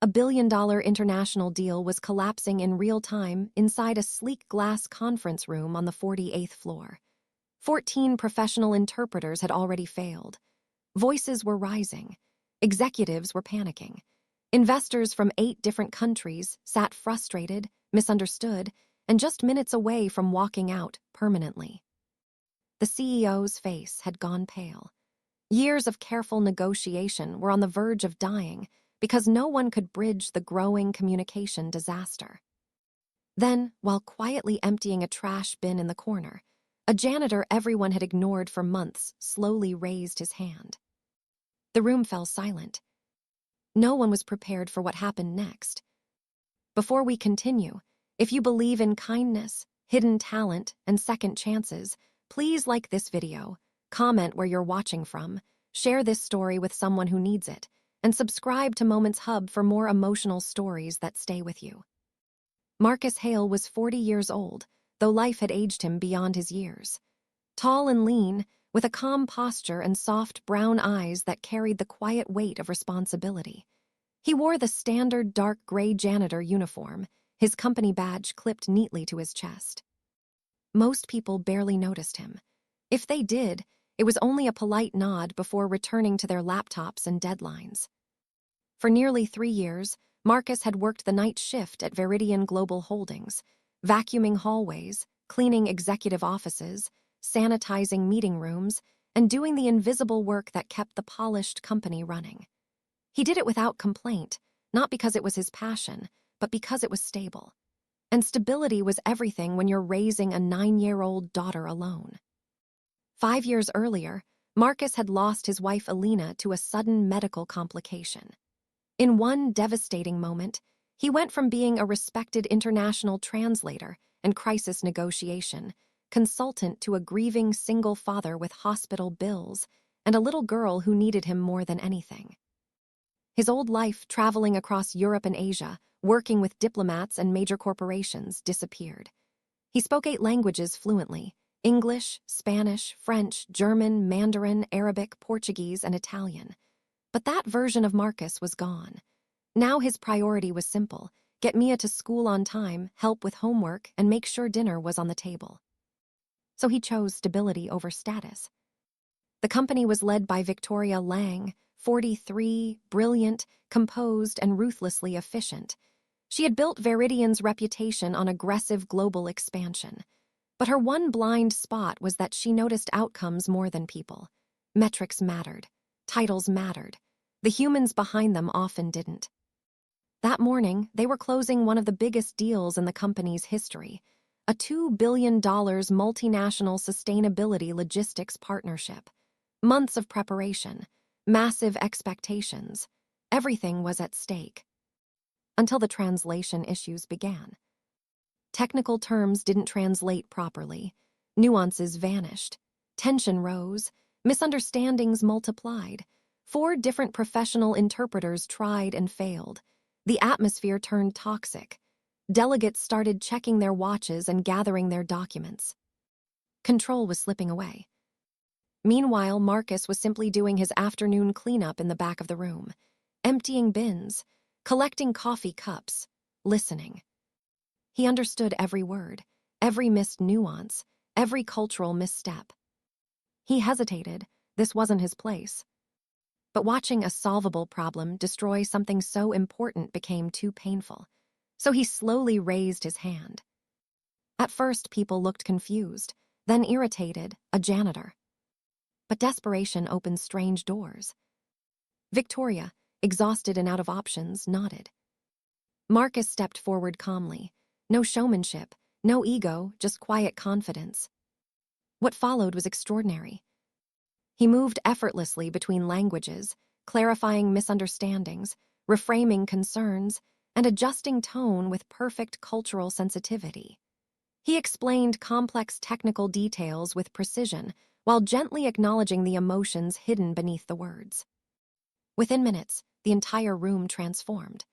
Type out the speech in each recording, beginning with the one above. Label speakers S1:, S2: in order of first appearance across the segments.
S1: A billion-dollar international deal was collapsing in real time inside a sleek glass conference room on the 48th floor. 14 professional interpreters had already failed. Voices were rising. Executives were panicking. Investors from 8 different countries sat frustrated, misunderstood, and just minutes away from walking out permanently. The CEO's face had gone pale. Years of careful negotiation were on the verge of dying because no one could bridge the growing communication disaster. Then, while quietly emptying a trash bin in the corner, a janitor everyone had ignored for months slowly raised his hand. The room fell silent. No one was prepared for what happened next. Before we continue, if you believe in kindness, hidden talent, and second chances, please like this video, comment where you're watching from, share this story with someone who needs it, and subscribe to Moments Hub for more emotional stories that stay with you. Marcus Hale was 40 years old, though life had aged him beyond his years. Tall and lean, with a calm posture and soft brown eyes that carried the quiet weight of responsibility. He wore the standard dark gray janitor uniform, his company badge clipped neatly to his chest. Most people barely noticed him. If they did, it was only a polite nod before returning to their laptops and deadlines. For nearly 3 years, Marcus had worked the night shift at Veridian Global Holdings, vacuuming hallways, cleaning executive offices, sanitizing meeting rooms, and doing the invisible work that kept the polished company running. He did it without complaint, not because it was his passion, but because it was stable. And stability was everything when you're raising a 9-year-old daughter alone. 5 years earlier, Marcus had lost his wife Alina to a sudden medical complication. In one devastating moment, he went from being a respected international translator and crisis negotiation consultant to a grieving single father with hospital bills and a little girl who needed him more than anything. His old life traveling across Europe and Asia, working with diplomats and major corporations, disappeared. He spoke 8 languages fluently: English, Spanish, French, German, Mandarin, Arabic, Portuguese, and Italian. But that version of Marcus was gone. Now his priority was simple: get Mia to school on time, help with homework, and make sure dinner was on the table. So he chose stability over status. The company was led by Victoria Lang, 43, brilliant, composed, and ruthlessly efficient. She had built Veridian's reputation on aggressive global expansion. But her one blind spot was that she noticed outcomes more than people. Metrics mattered. Titles mattered. The humans behind them often didn't. That morning, they were closing one of the biggest deals in the company's history, a $2 billion multinational sustainability logistics partnership. Months of preparation, massive expectations, everything was at stake. Until the translation issues began. Technical terms didn't translate properly, nuances vanished, tension rose, misunderstandings multiplied. 4 different professional interpreters tried and failed. The atmosphere turned toxic. Delegates started checking their watches and gathering their documents. Control was slipping away. Meanwhile, Marcus was simply doing his afternoon cleanup in the back of the room, emptying bins, collecting coffee cups, listening. He understood every word, every missed nuance, every cultural misstep. He hesitated. This wasn't his place. But watching a solvable problem destroy something so important became too painful. So he slowly raised his hand. At first, people looked confused, then irritated, a janitor. But desperation opened strange doors. Victoria, exhausted and out of options, nodded. Marcus stepped forward calmly. No showmanship, no ego, just quiet confidence. What followed was extraordinary. He moved effortlessly between languages, clarifying misunderstandings, reframing concerns, and adjusting tone with perfect cultural sensitivity. He explained complex technical details with precision while gently acknowledging the emotions hidden beneath the words. Within minutes, the entire room transformed.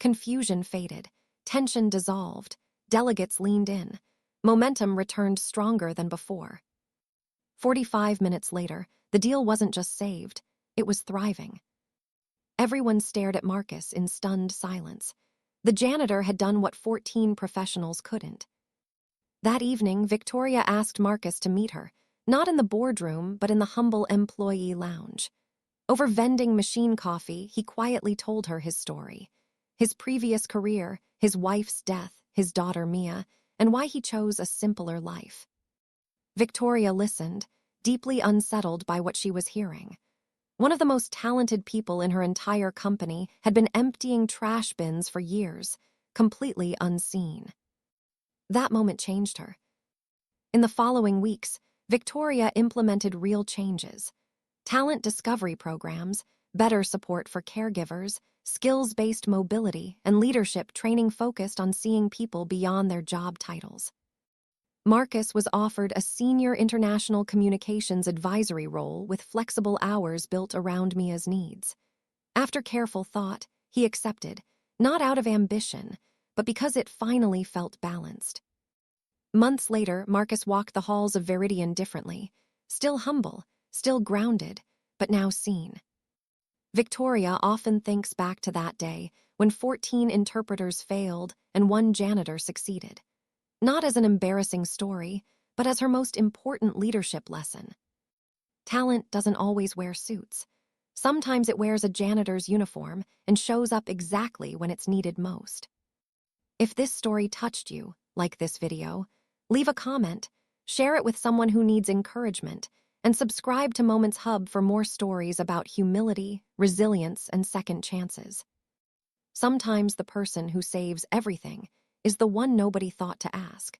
S1: Confusion faded, tension dissolved, delegates leaned in, momentum returned stronger than before. 45 minutes later, the deal wasn't just saved, it was thriving. Everyone stared at Marcus in stunned silence. The janitor had done what 14 professionals couldn't. That evening, Victoria asked Marcus to meet her, not in the boardroom, but in the humble employee lounge. Over vending machine coffee, he quietly told her his story. His previous career, his wife's death, his daughter Mia, and why he chose a simpler life. Victoria listened, deeply unsettled by what she was hearing. One of the most talented people in her entire company had been emptying trash bins for years, completely unseen. That moment changed her. In the following weeks, Victoria implemented real changes. Talent discovery programs, better support for caregivers, skills-based mobility, and leadership training focused on seeing people beyond their job titles. Marcus was offered a senior international communications advisory role with flexible hours built around Mia's needs. After careful thought, he accepted, not out of ambition, but because it finally felt balanced. Months later, Marcus walked the halls of Viridian differently, still humble, still grounded, but now seen. Victoria often thinks back to that day when 14 interpreters failed and one janitor succeeded. Not as an embarrassing story, but as her most important leadership lesson. Talent doesn't always wear suits. Sometimes it wears a janitor's uniform and shows up exactly when it's needed most. If this story touched you, like this video, leave a comment, share it with someone who needs encouragement, and subscribe to Moments Hub for more stories about humility, resilience, and second chances. Sometimes the person who saves everything is the one nobody thought to ask.